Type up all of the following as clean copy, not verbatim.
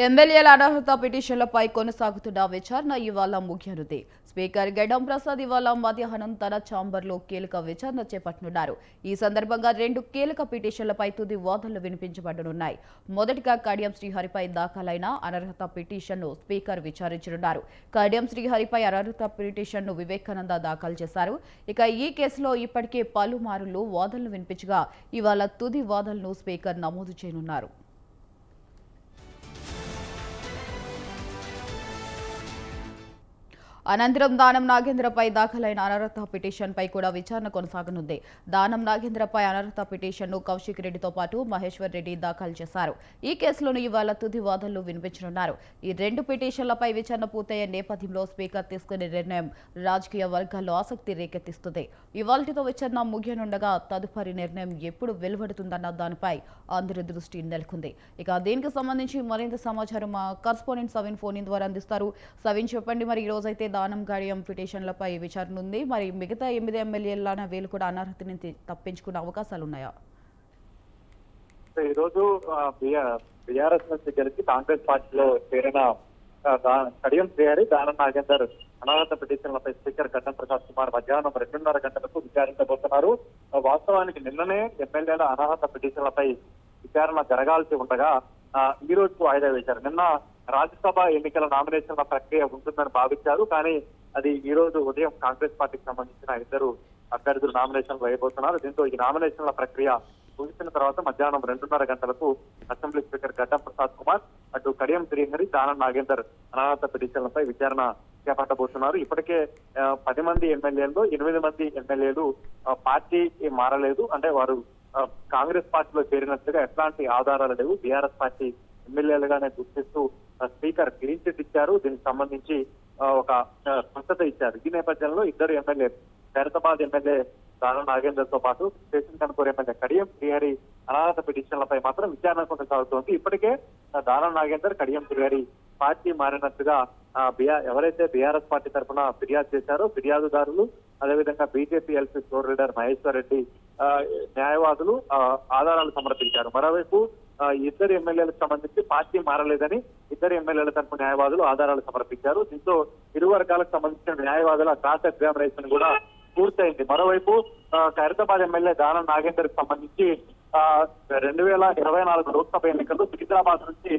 ఎమ్మెల్యేల అనర్హత పిటిషన్లపై కొనసాగుతున్న విచారణ ఇవాళ ముగియనుంది. స్పీకర్ గడ్డం ప్రసాద్ ఇవాళ మధ్యాహ్నం తన ఛాంబర్లో కీలక విచారణ చేపట్టనున్నారు. ఈ సందర్భంగా 2 కీలక పిటిషన్లపై తుది వాదనలు వినిపించబడనున్నాయి. మొదటిగా కడియం శ్రీహరిపై దాఖలైన అనర్హత పిటిషన్ను స్పీకర్ విచారించనున్నారు. కడియం శ్రీహరిపై అనర్హత పిటిషన్ను వివేకానంద దాఖలు చేశారు. ఇక ఈ కేసులో ఇప్పటికే పలుమార్లు వాదనలు వినిపించగా ఇవాళ తుది వాదనలను స్పీకర్ నమోదు చేయనున్నారు. అనంతరం దానం నాగేంద్రపై దాఖలైన అనర్హత పిటిషన్పై కూడా విచారణ కొనసాగనుంది. దానం నాగేంద్రపై అనర్హత పిటిషన్ను కౌశిక్ రెడ్డితో పాటు మహేశ్వర్ రెడ్డి దాఖలు చేశారు. ఈ కేసులోనూ ఇవాళ తుది వాదనలు వినిపించనున్నారు. ఈ 2 పిటిషన్లపై విచారణ పూర్తయ్యే నేపథ్యంలో స్పీకర్ తీసుకునే నిర్ణయం రాజకీయ వర్గాల్లో ఆసక్తి రేకెత్తిస్తుంది. ఇవాళతో విచారణ ముగియనుండగా తదుపరి నిర్ణయం ఎప్పుడు వెలువడుతుందన్న దానిపై అందరి దృష్టి నెలకొంది. ఇక దీనికి సంబంధించి మరింత సమాచారం మా కరస్పాండెంట్ సవిన్ ఫోన్ ద్వారా అందిస్తారు. సవిన్, చెప్పండి, మరి ఈ రోజైతే దానం గాడియం పిటిషన్లపై విచారణ ఉంది. మరి మిగతా 8 ఎమ్మెల్యేల వీళ్ళు కూడా అనర్హత నుంచి తప్పించుకునే అవకాశాలు ఉన్నాయా? ఈ రోజు బీఆర్ఎస్ నుంచి గెలిచి కాంగ్రెస్ పార్టీలో చేరిన కడియం శ్రీహరి, దానం నాగేందర్ అనర్హత పిటిషన్లపై స్పీకర్ గడ్డం ప్రసాద్ కుమార్ మధ్యాహ్నం 2:30 గంటలకు విచారించబోతున్నారు. వాస్తవానికి నిన్ననే ఎమ్మెల్యేల అనర్హత పిటిషన్లపై విచారణ జరగాల్సి ఉండగా ఈ రోజు వాయిదా వేశారు. నిన్న రాజ్యసభ ఎన్నికల నామినేషన్ల ప్రక్రియ ఉంటుందని భావించారు. కానీ అది ఈ రోజు ఉదయం కాంగ్రెస్ పార్టీకి సంబంధించిన 2 అభ్యర్థులు నామినేషన్లు వేయబోతున్నారు. దీంతో ఈ నామినేషన్ల ప్రక్రియ ముగిసిన తర్వాత మధ్యాహ్నం 2:30 గంటలకు అసెంబ్లీ స్పీకర్ గడ్డం ప్రసాద్ కుమార్ అటు కడియం శ్రీహరి, దానం నాగేందర్ అనర్హత పిటిషన్లపై విచారణ చేపట్టబోతున్నారు. ఇప్పటికే 10 మంది ఎమ్మెల్యేలు 8 మంది ఎమ్మెల్యేలు పార్టీ మారలేదు, అంటే వారు కాంగ్రెస్ పార్టీలో చేరినట్లుగా ఎట్లాంటి ఆధారాలు లేవు. బీఆర్ఎస్ పార్టీ ఎమ్మెల్యేలుగానే గుర్తిస్తూ స్పీకర్ క్లీన్ చిట్ ఇచ్చారు. దీనికి సంబంధించి ఒక స్పష్టత ఇచ్చారు. ఈ నేపథ్యంలో 2 ఎమ్మెల్యేలు ఖైరతాబాద్ ఎమ్మెల్యే దానం నాగేందర్ తో పాటు స్టేషన్ కనుపూర్ ఎమ్మెల్యే కడియం శ్రీహరి అనర్హత పిటిషన్లపై మాత్రం విచారణ కొనసాగుతోంది. ఇప్పటికే దానం నాగేందర్, కడియం శ్రీహరి పార్టీ మారినట్టుగా ఎవరైతే బీఆర్ఎస్ పార్టీ తరఫున ఫిర్యాదు చేశారో ఫిర్యాదుదారులు, అదేవిధంగా BJP LP floor leader Maheshwar Reddy న్యాయవాదులు ఆధారాలు సమర్పించారు. మరోవైపు 2 ఎమ్మెల్యేలకు సంబంధించి పార్టీ మారలేదని 2 ఎమ్మెల్యేల తరపు న్యాయవాదులు ఆధారాలు సమర్పించారు. దీంతో ఇరు వర్గాలకు సంబంధించిన న్యాయవాదుల క్రాస్ ఎగ్జామినేషన్ కూడా పూర్తయింది. మరోవైపు ఖైరతాబాద్ ఎమ్మెల్యే దానం నాగేందర్ కి సంబంధించి 2024 లోక్సభ ఎన్నికల్లో సికింద్రాబాద్ నుంచి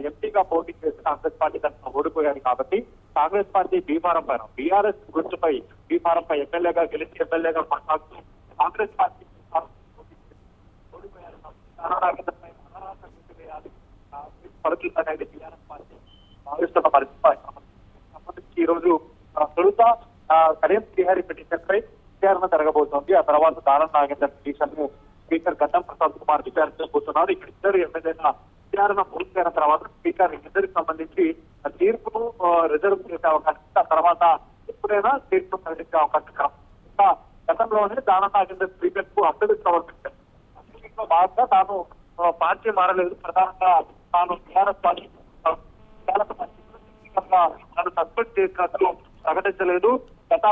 ఎంపీగా పోటీ చేసి కాంగ్రెస్ పార్టీ తరఫున ఓడిపోయారు. కాబట్టి కాంగ్రెస్ పార్టీ బీఫారం పైన బీఆర్ఎస్ గుర్తుపై బీఫారం పై ఎమ్మెల్యేగా గెలిచి ఎమ్మెల్యేగా కొనసాగుతూ కాంగ్రెస్ పార్టీ ఓడిపోయారు. పడుతుందనేది బీఆర్ఎస్ పార్టీ భావిస్తున్న పరిస్థితి. ఈ రోజు తొలుత కడియం శ్రీహరి పిటిషన్ పై విచారణ జరగబోతోంది. ఆ తర్వాత దానం నాగేందర్ పిటిషన్ ను స్పీకర్ గడ్డం ప్రసాద్ కుమార్ విచారించబోతున్నారు. ఇక్కడ 2 ఎమ్మెల్యేల విచారణ పూర్తయిన తర్వాత స్పీకర్ ఇద్దరికి సంబంధించి తీర్పును రిజర్వ్ చేసే అవకాశం, ఆ తర్వాత ఎప్పుడైనా తీర్పు ప్రకటించే అవకాశం. గతంలోనే దానం నాగేందర్ స్పీకర్ కు అఫిడవిట్ సమర్పించారు. అఫిడవిట్ లో భాగంగా తాను పార్టీ మారలేదు, ప్రధానంగా తాను టీఆర్ఎస్ పార్టీ తాను సస్పెండ్ చేసినట్లు ప్రకటించలేదు. గత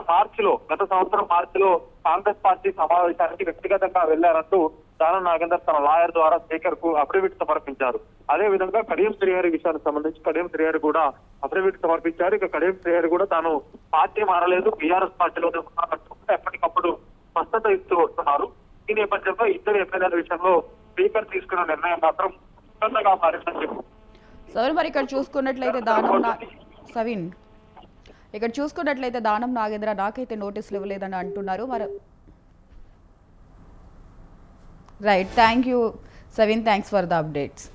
సంవత్సరం మార్చిలో కాంగ్రెస్ పార్టీ సమావేశానికి వ్యక్తిగతంగా వెళ్లారంటూ దానం నాగేందర్ తన లాయర్ ద్వారా స్పీకర్ కు అఫిడవిట్ సమర్పించారు. అదే విధంగా కడియం శ్రీహరి విషయానికి సంబంధించి కడియం శ్రీహరి కూడా అఫిడవిట్ సమర్పించారు. ఇక కడియం శ్రీహరి కూడా తాను పార్టీ మారలేదు, బీఆర్ఎస్ పార్టీలోనే ఉన్నారంటూ ఎప్పటికప్పుడు స్పష్టత ఇస్తూ వస్తున్నారు. ఈ నేపథ్యంలో 2 ఎమ్మెల్యేల విషయంలో స్పీకర్ తీసుకున్న నిర్ణయం మాత్రం స్పష్టంగా మారిందని చెప్పారు. మరి ఇక్కడ చూసుకున్నట్లయితే దానం నాగేంద్ర నాకైతే నోటీసులు ఇవ్వలేదని అంటున్నారు. మరి right, thank you సవిన్, thanks for the updates.